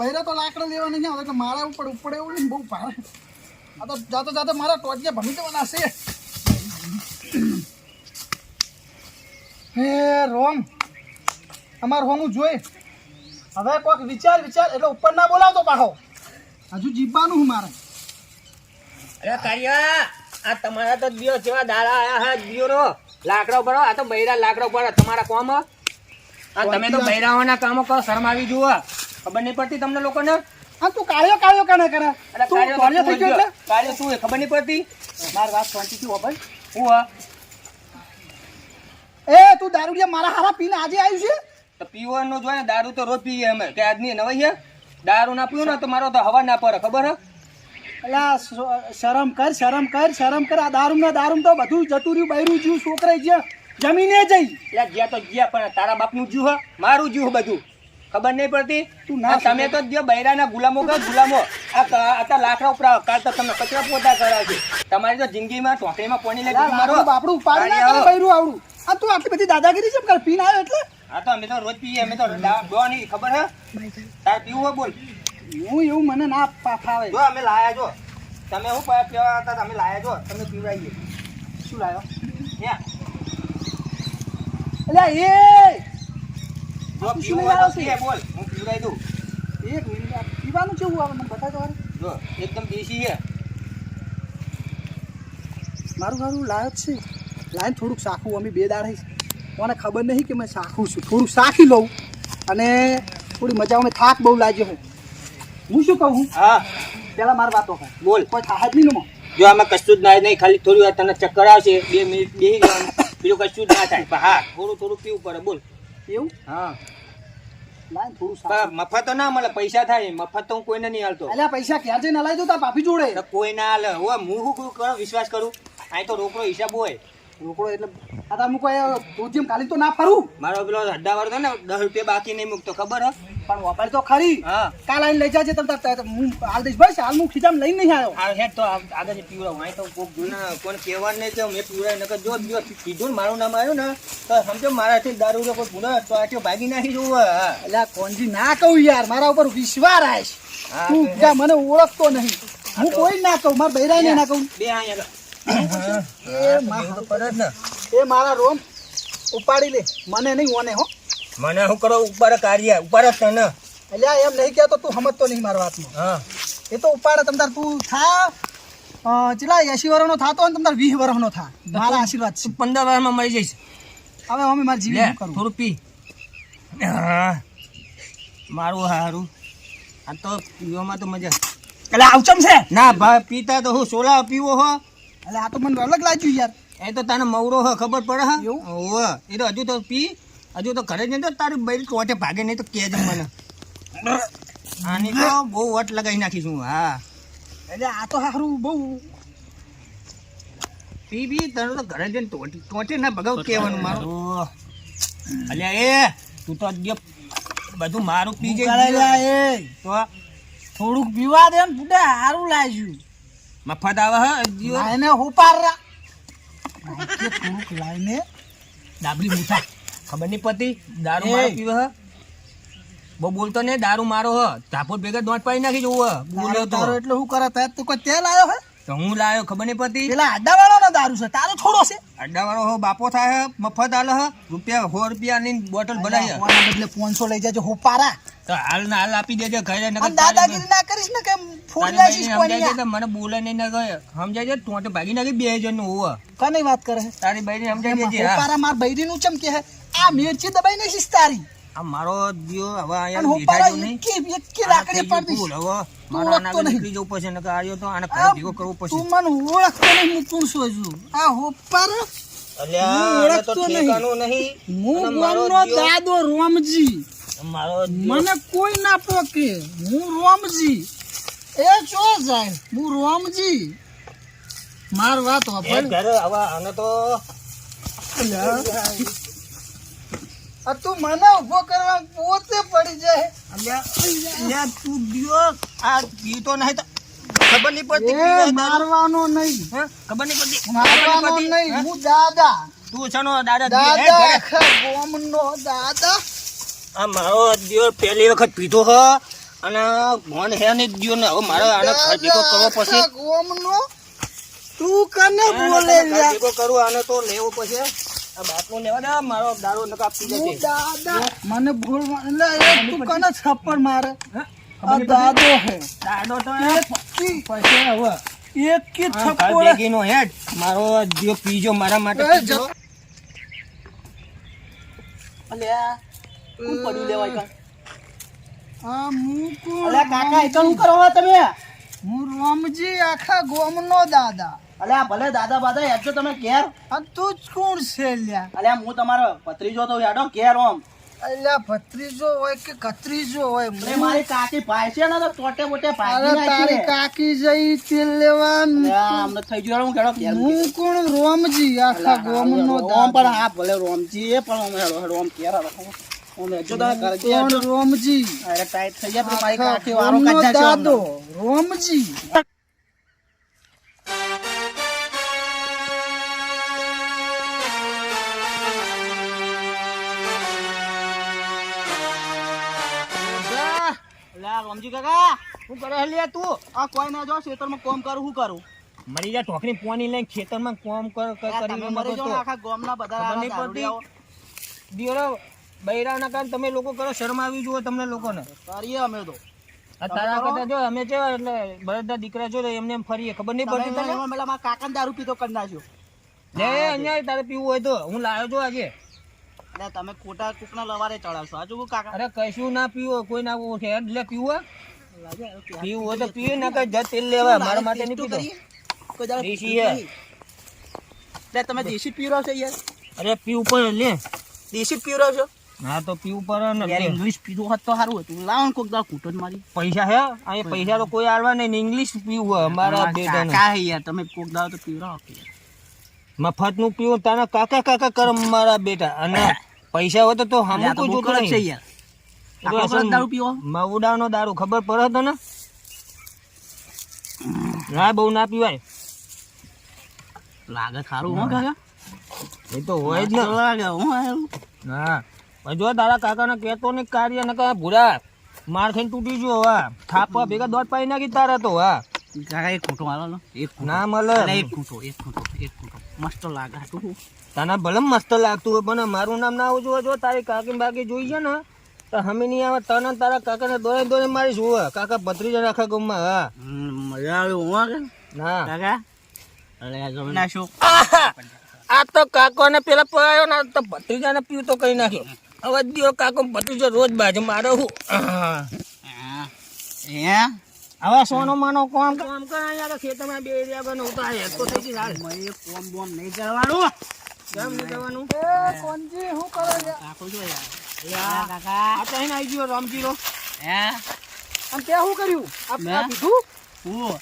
ભૈરે તો લાકડા લેવા નહીં આવે એટલે મારા ઉપર ઉપડે એવું નહીં બહુ ભારે. આ તો જાતો જાતો મારા ટોટિયા ભમી દેવાના છે. હે રોમ અમાર હોમું જોઈ હવે કોઈક વિચાર એટલે ઉપર ના બોલાવતો પાછો હજુ જીવવાનું હું મારે. અરે કારિયા આ તમારા તો દિયો જેવા દાડા આયા હે દિયોનો લાકડો ભરો આ તો બૈરા લાકડો ભરો તમારા કામ આ તમે તો બૈરાઓના કામો કરો શરમ આવી જુઓ ખબર નહીં પડતી તમને લોકોને. હા તું કાળ્યો કાને કરે અરે કારિયો થઈ ગયો એટલે કારિયો શું ખબર નહીં પડતી માર વાત શાંતિથી હો ભાઈ. હું હા એ તું દારૂડિયા મારા હારા પીને આજે આવ્યું છે તો પીવાનું જોઈએ ને દારૂ તો રોજ પીએ અમે કે આજની નવાઈ છે દારૂ ના પીવું ને તો મારો તો હવા ના પડે ખબર હે. અલા શરમ કર આ દારૂ તો બધું જતું રહ્યું બૈરું જ્યું છોકરાઈ ગયા જમીને જઈ એટલે ગયા તો ગયા પણ તારા બાપનું જીવ હે મારું જીવ બધું ખબર નહીં પડતી. તું ના તમે તો જે બૈરાના ગુલામો કહો ગુલામો આ લાકડા ઉપર કાલ તો તમને કચરા પોતા કરાવે છે તમારી તો જિંદગીમાં ટોકરીમાં પાણી લઈ મારો બાપડું ઉપાડી ના કરે બૈરું આવડું. આ તું આટલી બધી દાદાગીરી કેમ કર પીને આવ્યો એટલે. હા તો અમે તો રોજ પીએ અમે તો નહીં ખબર હે તારે પીવું હોય બોલ. હું એવું મને ના ફાવે. જો અમે લાયા જો તમે હું પીવા હતા અમે લાયા જો તમે પીવડાવીએ. શું લાયો ત્યાં એટલે એ જો પીવું હોય તો પીએ બોલ હું પીવડાવી દઉં. એક મિનિટ આ પીવાનું કેવું આવે મને બતાવી દો. જો એકદમ દેશી છે મારું લાયો જ છે લાઈન થોડુંક શાખું અમે બે દાડા મને ખબર નહીં કે મેં શાખું છું થોડું શાખી લઉં અને થોડી મજા અમે થાક બહુ લાગ્યો હું શું કહું. હા પેલા મારી વાતો બોલ. કોઈ થાક જ નહીં જો આમાં કશું જ ના નહીં ખાલી થોડી વાર તને ચક્કર આવશે 2 મિનિટ બેસી જવાનું બીજું કશું જ ના થાય પણ હા થોડું પીવું પડે બોલ. એવું હા લાઈન થોડું શાખું. મફત તો ના મળે પૈસા થાય મફત તો હું કોઈને નહીં હાલતો. અલ્યા પૈસા ક્યાં જઈને લાવી દો તાર ભાભી જોડે. તો કોઈ ના હાલે હું શું કરો વિશ્વાસ કરું અહીં તો રોકડો હિસાબ હોય રોકડો એટલે આ તાર હું કોઈ દૂધ કાલી તો ના ફરું. મારો પેલો અડ્ડા વાળો ને 10 રૂપિયા બાકી નહીં મૂકતો ખબર હે પણ વાપર તો ખરી. હા કાલ આવીને લઈ જાજે તમ હું હાલ દઈશ બસ હાલ હું ખીચામ લઈને નહીં આવ્યો. આ હેડ તો આગળ પીવડાવ અહીં તો કોક જૂના કોને કહેવાનું નહીં કે મેં પીવડાય નકર જો કીધું ને મારું નામ આવ્યું ને તો સમજો મારાથી દારૂ કોઈ પૂરો તો આટલો ભાગી નાખી જવું. એટલે કોણજી ના કહું યાર મારા ઉપર વિશ્વાસ આવીશ તું ક્યાં મને ઓળખતો નહીં હું કોઈ ના કહું મારા બૈરાને ના કહું. બે અહીંયા એ મારા રોમ ઉપાડી લે મને નહીં ઓને હો. મને શું કરો ઉપર કાર્ય ઉપર જ તને એટલે એમ નહીં કહેતો તું સમજતો નહીં મારા વાતમાં. હા એ તો ઉપાડે તમતાર તું થા ચલા 80 વર્ષનો થાતો ને તમતાર 20 વર્ષનો થા મારા આશીર્વાદ છે. 15 વારમાં મળી જઈશ. હવે અમે મારી જીવી શું કરું થોડું પી. હા મારું હારું આ તો પીવામાં તો મજા એટલે આવચમ છે ના ભાઈ પીતા તો હું સોલા પીવો હો એટલે આ તો મને અલગ લાગ્યું યાર. એ તો તને મવરો હો ખબર પડે હા એવું? ઓવે એ તો હજુ તો પી હજુ તો ઘરે જઈને તો તારી બૈરી ટોટે ભાગે નહીં તો કહેજે મને આની તો બહુ વટ લગાવી નાખીશું. હા એટલે આ તો સારું બહુ પી તને તો ઘરે જઈને ટોટે ના ભગાવ કહેવાનું મારું. અલ્યા એ તું તો બધું મારું પી જાય તો થોડુંક પીવા દે ને બુડે સારું લાગ્યું. મફત આવે હે લાઈને હોપાર થોડુંક લાઈને ડાબલી મીઠા ખબર નહીં પડતી દારૂ મારો પીવે હે બહુ બોલતો ને દારૂ મારો હ ધાપો ભેગા દોટ પાડી નાખી જવું બોલ્યો તો એટલે શું કરે તું કોઈ તેલ આવ્યો હે તો હું લાયો ખબર નહીં પડતી. પેલા આડા વાળો દારૂ છે તારો થોડો છે. અડ્ડા વાળો હો બાપો થાય મફત હાલ હ રૂપિયા 100 રૂપિયાની બોટલ ભરાય બદલે 500 લઈ જાજો હોપારા તો હાલ ના હાલ આપી દેજે ઘરે દાદાગીરી ના કરીશ ને કે ફોડ લાઈશ કોઈ મને બોલે નહીં ના ગયો સમજાય છે ટોટે ભાગી નાખી 2 જણ નું હોવા કને વાત કરે તારી બૈરી સમજાય દેજે. હોપારા માર બૈરી નું ચમ કે હે આ મિર્ચી દબાઈ ને સિસ્તારી આ મારો દિયો હવે અને અહીંયા હોપારા બેઠા જો નહીં એક લાકડી પડ દીશ. હવે મારા નાગર નીકળી જવું પડશે નકર આયો તો આને ઘરે ભેગો કરવો પડશે. તું મને ઓળખતો નહીં હું કોણ છું હજુ આ હોપારા અલ્યા તો ઠેકાનું નહીં હું ગામનો દાદો રોમજી મારો મને કોઈ ના પોકે હું રોમજી એ ચો જાય હું રોમજી માર વાત હોપડ ઘરે હવે આને તો આ તું મને ઉભો કરવા પોતે પડી જાય. અલ્યા તું દિયો આ પીતો નહીં તો ખબર નહીં પડતી એ મારવાનો નહીં ખબર નહીં પડતી મારવાનો નહીં હું દાદા તું છનો દાદા દાદા આખા ગોમનો દાદા આ મારો દિયો પહેલી વખત પીધો હ અને મોન હે ને દિયો ને હવે મારે આને ખર્ચ ભેગો કરવો પડશે. આખા ગોમનો તું કને બોલે ખર્ચ ભેગો કરું આને તો લેવો પડશે. આ બાટલો લેવા દે મારો દારૂ નકા પી જશે. દાદા મને ભૂલ એટલે તું કને છપ્પર મારે આ દાદો હે દાડો તો પછી હવે એક કે છપ્પર ભેગીનો હેડ મારો દિયો પીજો મારા માટે પીજો. અલ્યા શું પડ્યું લેવાય કાં? આ મુકુ અલ્યા કાકા એ તો શું કરો છો તમે? હું રામજી આખા ગોમનો દાદા. અલ્યા ભલે દાદા બાદા હેડજો તમે ઘેર. આ તું જ કોણ છે લ્યા? અલ્યા હું તમારો ભત્રીજો તો હેડો ઘેર ઓમ. અલ્યા ભત્રીજો હોય કે કત્રીજો હોય અરે મારી કાકી ભાઈ છે ને તો ટોટે મોટે અરે ભાઈ તારી કાકી જઈ તેલ લેવા અમને થઈ ગયો હું ઘેડો ઘેર હું કોણ રોમજી આખા ગોમનો ઓમ દાદા. પણ હા ભલે રોમજી એ પણ ઓમ હેડો હેડો ઓમ ઘેર આવો. ઓમ હેડજો તમે ઘર ઘેર. કોણ રોમજી અરે ટાઈટ થઈ ગયા પણ મારી આખા કાકી વારો ગોમનો કાઢ્યા છે દાદો અમને. રોમજી. અલ્યા રોમજી કાકા શું કરે હે લ્યા તું? આ કોઈ ના જો ખેતરમાં કોમ કરું શું કરું? મરી જા ઢોકરી પોની લઈને ખેતરમાં કોમ તમે મરી જાઓ ને આખા ગામના બધા ખબર આવા નહીં પડતી. દારૂડિયાઓ. દિયોરો બૈરાના કારણે તમે લોકો કરો શરમ આવી જુઓ તમને લોકોને. કરીએ અમે તો. આ તારા કરતા જો અમે છે એટલે બળદના દીકરા છો તો એમને એમ ફરીએ ખબર નહીં પડતી તમે તને? એમાં પેલા મારા કાકાને દારૂ પીતો કરી નાખ્યો. લે અહીંયા તારે પીવું હોય તો હું લાવ્યો છું આજે. એટલે તમે ખોટા કૂકના લવારે ચડાવશો આજુ કાકા. અરે કશું ના પીવો કોઈ ના ઉઠે એટલે પીવું પીવું હોય તો પીએ ના કઈ જત તેલ લેવા મારા માટે નહીં પીતો. કોઈ દાડો દેશી હે. એટલે તમે દેશી પીરો છો યાર? અરે પીવું પડે લે. દેશી પીરો છો? હા તો પીવું પડે ને યાર લે. ઇંગ્લિશ પીધું હોત તો સારું હતું. લાવો ને કોક દાડો કૂટો જ મારી. પૈસા હે અહીંયા પૈસા તો કોઈ આલવા નહીં ઇંગ્લિશ પીવું હોય અમારા બેટાને. કાકા હે યાર તમે કોક દાડો તો પીવરાવો કે યાર. મફત નું પીવું તારા કાકા કાકા કર મારા બેટા અને પૈસા હોય તો આ હમું તો કોઈ બહુ જોતું કડક છે નહીં. યાર. આપણો કડક દારૂ પીવો? મવડાનો દારૂ ખબર પડે તને? ના બહુ ના પીવાય. લાગે ખારું હો કાકા. એ તો હોય જ ને. લાગે હું આયો. હા પણ જો તારા કાકાને કહેતો ને કાર્ય ને કહે ભૂરા માર ખાઈને તૂટી ગયો હા થાપવા ભેગા દોડ પાઈ નાખી તારા તો હા કાકા એક ખૂંટો આલો ને. એક ખૂંટો. ના મળે. અરે એક ખૂંટો એક ખૂંટો એક ખૂંટો. મસ્ત લાગે હાટું. તને ભલે મસ્ત લાગતું હોય પણ મારું નામ ના આવવું જોઈએ. જો તારી કાકી બાકી જોઈ છે ને તો હમી નહીં આવે તને ને તારા કાકાને દોડે દોડે મારી શું કાકા ભત્રીજા આખા ગામમાં હા મજા આવે હું કે ના કાકા. અરે આ જમીન નાખ્યો. આ તો કાકોને પેલા પડાયો ને તો ભત્રીજાને પીવું તો કઈ નાખ્યો. હવે દિયો કાકો ભત્રીજો રોજ બાજુ મારો હું હે હવે સોનો માનો કોમ કર અહીંયા ખેતરમાં બે રહ્યા બને હું તો આ હેડતો થઈ ગઈ હાલ. મેં કોમ બોમ નહીં કરવાનું. કેમ નહીં જવાનું? એ કોણજી શું કરે છે? કાકો જો યાર. કાકા આ તો અહીં આવી ગયો રામજીરો. હે અને તે શું કર્યું? આ મેં? પીધું? હું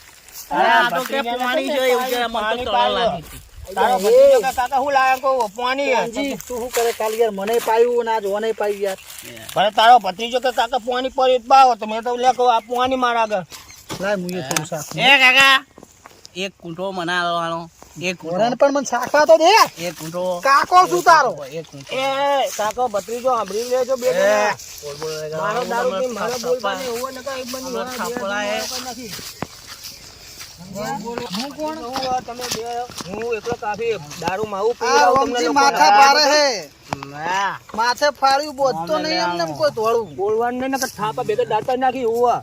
અરે આ તો કે પાણી છે એવું છે મને તો તળ લાગી. તારો ભત્રીજો કે કાકા હું લાયા કહું પાણી કોણજી તું શું કરે કાલ યાર મને પાયું ને આજ ઓને પાયું યાર. ભલે તારો ભત્રીજો કે કાકા પાણી પર પાવો તો મેં તો લે કહું આ પાણી મારા આગળ. લાય મુએ થોડું શાક. એ કાકા એક કૂંટો મનાવવાનો. એક ઓરાને કૂંટો પણ મને શાકવા તો દે. એક કૂંટો કાકો શું તારો? એક કૂંટો. એ કાકો ભત્રીજો સાંભળી લેજો બે જણા. મારો દારૂ પી મારો બોલ બને એવો ને કઈ બની અમર થાપડા હે. હું કોણ તમે બે હું એકલો કાફી દારૂ માવું પી આ તમને રમજી લોકોને. માથા ભારે હે. ના માથે ફાડ્યું બોધતો નહીં એમને એમ કોઈ ધોળું. બોલવાનું નહીં ને કે થાપા ભેગા દાંતા નાખી હોવા.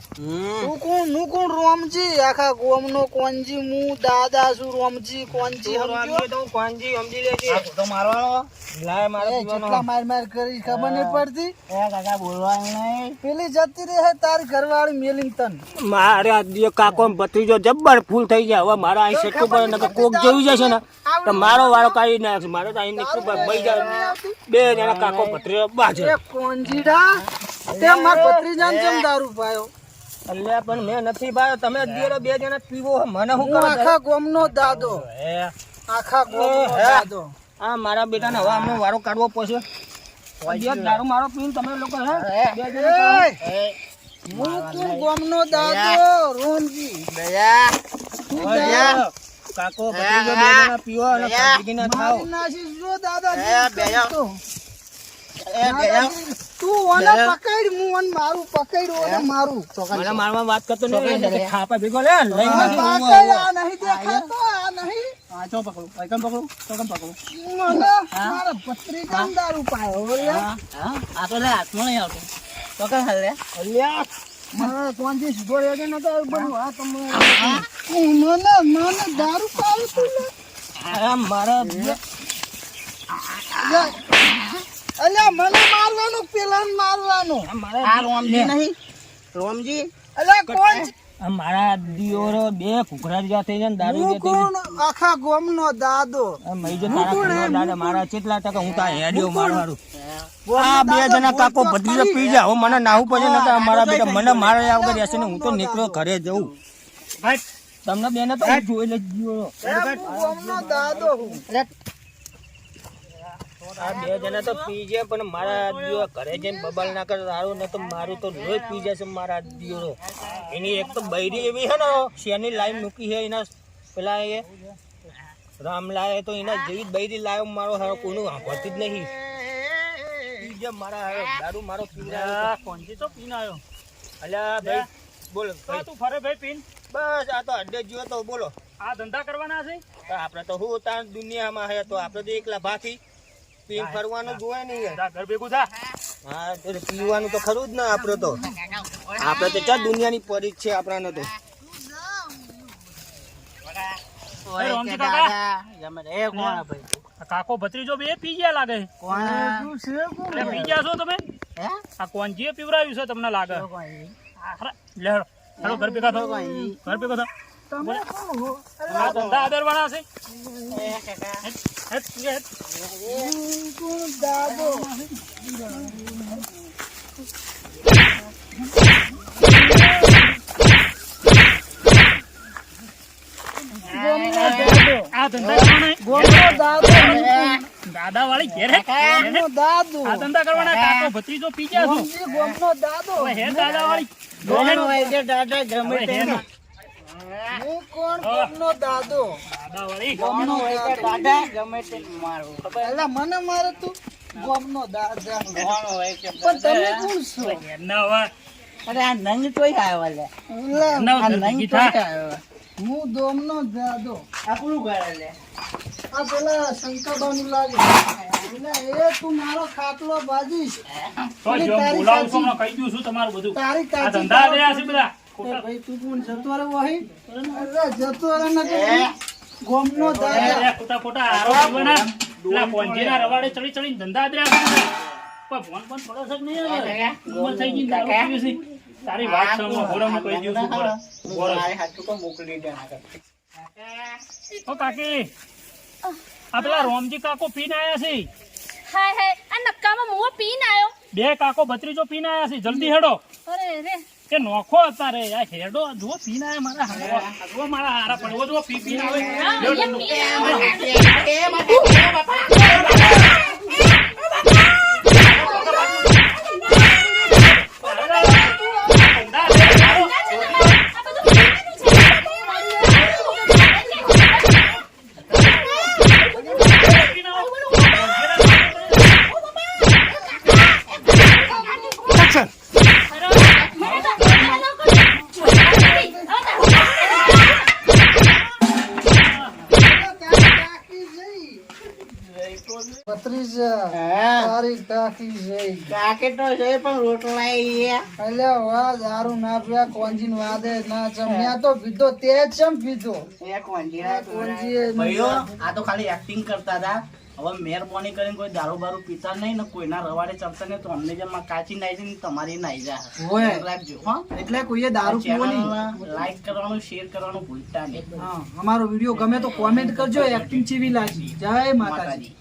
તું કોણ રોમજી આખા ગોમનો કોણજી હું દાદા છું રોમજી કોણજી સમજ્યો? રામજી તો હું કોણજી સમજી લેજે. આ કૂંટો મારવાનો. લાય મારે એ પીવાનો. જેટલા માર કરી ખબર નહીં પડતી. એ કાકા બોલવાનું નહીં. પેલી જતી રહે તારી ઘરવાળી મેલિંગ તન. મારે આ દિયો કાકો ને ભત્રીજો જબ્બર ફૂલ થઈ ગયા. હવે મારા અહીં સેટું પડે ને કે કોક જોઈ જશે ને તો મારો વારો કાઢી નાખશે. મારે તો અહીં નીકળું પર બઈ જાય. બે જણા કાકો ભત્રીજો બાજે. એ કોણજીડા તે માર ભત્રીજાને કેમ દારૂ પાયો? અલ્યા પણ મેં નથી ભાઈ તમે દિયો બે જણા પીવો મને શું હું કરો આખા ગોમનો દાદો. આખા ગોમનો દાદો. આ મારા બેટાને હવે અમને વારો કાઢવો પડશે. દિયો દારૂ મારો પીને તમે લોકો હે બે જણા હું તું ગોમનો દાદો રોમજી. બેજા ઓય, કાકો ભત્રીજો બે જણા પીવો અને કાઢી ના થાઓ. મારી નાસી જો દાદા એ બેજા. તું ઓને પકડ, હું ઓને મારું, પકડ ઓને મારું. મને મારવા વાત કરતો નહીં, ખાપા ભેગો લે લઈ આ પકડ, આ નહીં દેખાતો, આ નહીં. હા ચો પકડું કમ પકડું તો કમ પકડું મને મારા ભત્રીજાને દારૂ પાયો લે. આ તો લે હાથમાં નહીં આવતું તો કમ હાલ લે અલ્યા, મારા કોણથી સીધો રહેજો ને તો બધું આ તમે મને દારૂ પાયો તું લે. મારા અલ્યા મને મારવાનું, પેલાને મારવાનું. આ રોમજી નહીં રોમજી અલ્યા કોણ છે? મારા દિયોરો બે કુકરા જેવા થઈ જાય ને દારૂ હું જે થઈ કોણ? આખા ગામનો દાદો. જાય મારા કેટલા ટકા હું તા હેડ્યો મારવાડું આ બે જણા કાકો ભત્રીજો પી જાય હવે મને નાહવું પડે ને મારા બેટા મને મારા વગર રહેશે ને હું તો નીકળ્યો ઘરે જઉં તમને બેને તો હું જોઈ લઈ ગયો હું ગામનો દાદો હું. આ બે જણા તો પી જાય પણ મારા દિયો ઘરે જઈને બબાલ ના કરે સારું ને તો મારું તો લોહી પી જશે મારા દિયો એની એક તો બૈરી એવી છે ને શેની લાઈન મૂકી છે એના પેલા એ રામલાએ તો એના જેવી જ બૈરી લાયો મારો હારો કોઈનું વાપરતી જ નહીં પી જાય મારા હારો દારૂ મારો પીવડાયો કોણજી તો પીને આવ્યો અલ્યા ભાઈ બોલ ભાઈ તું ફરે ભાઈ પીન બસ આ તો અડ્ડે જ્યો તો બોલો આ ધંધા કરવાના છે તો આપણે તો હું તાર દુનિયામાં હે તો આપણે તો એકલા ભાથી પીન ફરવાનું જોવાય નહીં યાર ઘર ભેગું થા હા તો પીવાનું તો ખરું જ ને આપણે તો ચા દુનિયાની પરી જ છે આપણાને તો રોમજી કાકા આ કાકો ભત્રીજો બે પી ગયા લાગે એટલે પી ગયા છો તમે આ કોણજીએ પીવરાવ્યું છે તમને લાગે લે હેડો ઘર ભેગા થો ઘર ભેગા થો તમે કોણ હો? આ ધંધા આદરવાળા છે હું કોણ દાદો? આ ધંધા કરવાના ગામનો દાદો. દાદા વાળી ઘેર હે? ગામનો દાદો. આ ધંધા કરવાના કાકો ભત્રીજો પી ગયા છો ગામજી ગામનો દાદો. હવે હે દાદા વાળી હું કોણ? ગામનો દાદો. દાદા વાળી ગામનો દાદો. અલા મને મારે તું ગામનો દાદા. પણ તમે કોણ છો? ના હવે અલા, ના ગીતા હું ગામનો દાદો. આ પેલા શંકરબાનું લાગે. એટલે એ તું મારો ખાટલો બાજીશ. તો જો બોલાવું છું હમણાં કહી દઉં છું તમારું બધું તારી આ કાચી ધંધા રહ્યા છે બધા ભાઈ તું કોણ? જતો રહે વહી? અરે જતો રહે ને કે ગામનો દાદા. ખોટા ખોટા આરોપ જીવના પેલા કોંજીના રવાડે ચડી ચડીને ધંધા જ રહ્યા છે પણ ફોન પડો છે કે નહીં હવે? ઉંમર થઈ ગઈ દારૂ પીવે છે. તારી વાત સાંભળો ઘોડામાં કહી દઉં છું ઓ કાકી આ પેલા રોમજી કાકો પીને આયા છે હાય હાય આ નક્કામાં મુઓ પીને આયો. બે કાકો ભત્રીજો પીને આયા છે જલ્દી હેડો અરે રે કે નોખો અત્યારે આ હેડો જુઓ પીને આયા મારા હારા જુઓ મારા હારા પડવો જુઓ પીને આવે લ્યો, લ્યો, ભત્રીજા, તારી ટાંકી જઈ. અલ્યા વાહ, દારૂ ના પીવા, કોંજીને વાદે ના જમ્યા તો પીધો, તે જ ચમ પીધો. કોંજીએ આ તો ખાલી એક્ટિંગ કરતા હતા હવે મહેરબાની કરીને કોઈ દારૂ બારૂ પીતા નહીં ને કોઈના રવાડે ચડતા નહીં તો અમને જેમ કાચી નાઈ છે ને તમારી નાઈ જાય હોય. રાખજો હા એટલે કોઈએ દારૂ પીવો નહીં. લાઈક કરવાનું શેર કરવાનું ભૂલતા નહીં હા, અમારો વિડીયો ગમે તો કોમેન્ટ કરજો. એક્ટિંગ ચેવી લાગી. જય માતાજી.